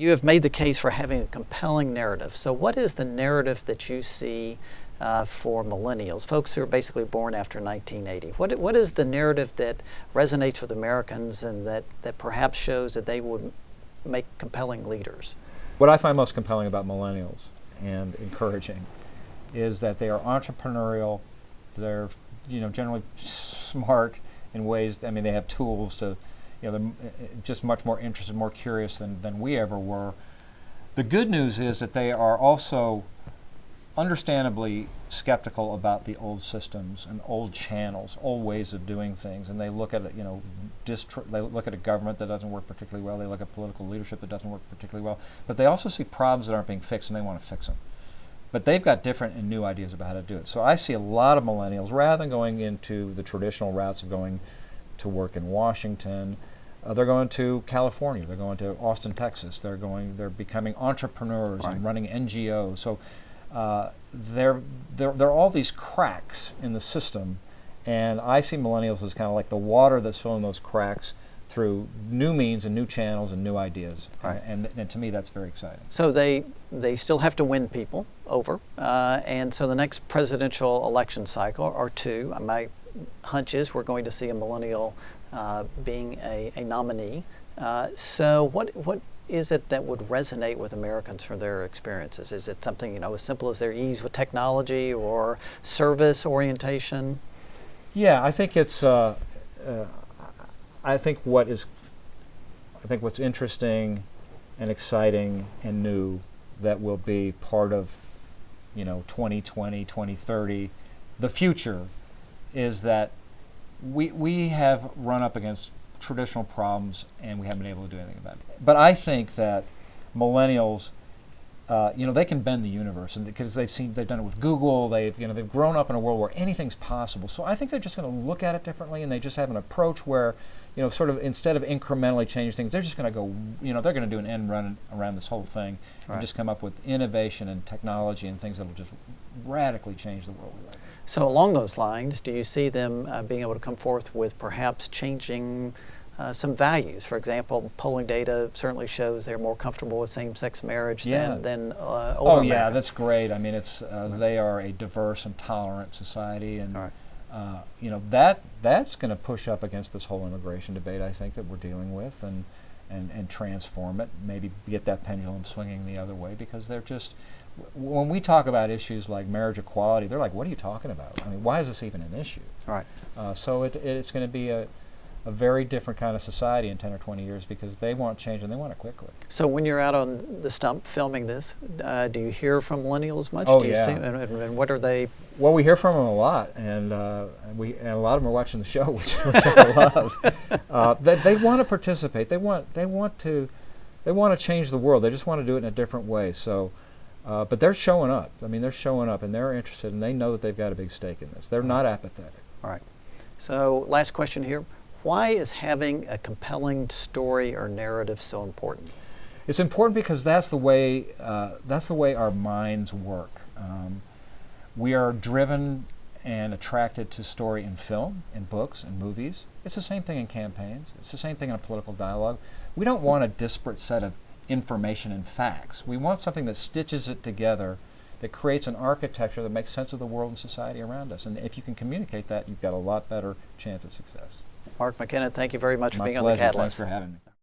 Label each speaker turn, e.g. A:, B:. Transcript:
A: You have made the case for having a compelling narrative. So what is the narrative that you see for millennials, folks who are basically born after 1980? What is the narrative that resonates with Americans and that perhaps shows that they would make compelling leaders?
B: What I find most compelling about millennials and encouraging is that they are entrepreneurial. They're generally smart in ways. I mean, they have tools to. They're just much more interested, more curious than we ever were. The good news is that they are also understandably skeptical about the old systems and old channels, old ways of doing things, and they look at it, they look at a government that doesn't work particularly well. They look at political leadership that doesn't work particularly well. But they also see problems that aren't being fixed, and they want to fix them. But they've got different and new ideas about how to do it. So I see a lot of millennials, rather than going into the traditional routes of going to work in Washington. They're going to California. They're going to Austin, Texas. They're becoming entrepreneurs and running NGOs. So there are all these cracks in the system, and I see millennials as kind of like the water that's filling those cracks through new means and new channels and new ideas.
A: Right.
B: And to me, that's very exciting.
A: So they still have to win people over, and so the next presidential election cycle or two, my hunch is we're going to see a millennial being a nominee. So what is it that would resonate with Americans from their experiences? Is it something as simple as their ease with technology or service orientation?
B: Yeah, I think it's. I think what's interesting and exciting and new that will be part of 2020, 2030, the future, is that we have run up against traditional problems and we haven't been able to do anything about it. But I think that millennials, they can bend the universe, and because they've done it with Google. They've grown up in a world where anything's possible. So I think they're just going to look at it differently, and they just have an approach where, sort of instead of incrementally changing things, they're just going to go. They're going to do an end run around this whole thing, and just come up with innovation and technology and things that'll just radically change the world we live in.
A: So along those lines, do you see them being able to come forth with perhaps changing some values? For example, polling data certainly shows they're more comfortable with same-sex marriage than older
B: Oh yeah,
A: Americans.
B: that's great. I mean, they are a diverse and tolerant society, and that's going to push up against this whole immigration debate, I think, that we're dealing with, and transform it. Maybe get that pendulum swinging the other way, because they're just. When we talk about issues like marriage equality, they're like, "What are you talking about? I mean, why is this even an issue?"
A: Right.
B: So it's going to be a very different kind of society in 10 or 20 years, because they want change and they want it quickly.
A: So when you're out on the stump filming this, do you hear from millennials much?
B: Oh,
A: do you
B: yeah.
A: see, and what are they?
B: Well, we hear from them a lot, and a lot of them are watching the show, which I love. They want to participate. They want to change the world. They just want to do it in a different way. So. But they're showing up. I mean, they're showing up, and they're interested, and they know that they've got a big stake in this. They're not apathetic.
A: All right. So last question here. Why is having a compelling story or narrative so important?
B: It's important because that's the way our minds work. We are driven and attracted to story in film, in books, in movies. It's the same thing in campaigns. It's the same thing in a political dialogue. We don't want a disparate set of information and facts. We want something that stitches it together, that creates an architecture that makes sense of the world and society around us. And if you can communicate that, you've got a lot better chance of success.
A: Mark McKinnon, thank you very much for being on The
B: My pleasure.
A: Catalyst.
B: Thanks for having me.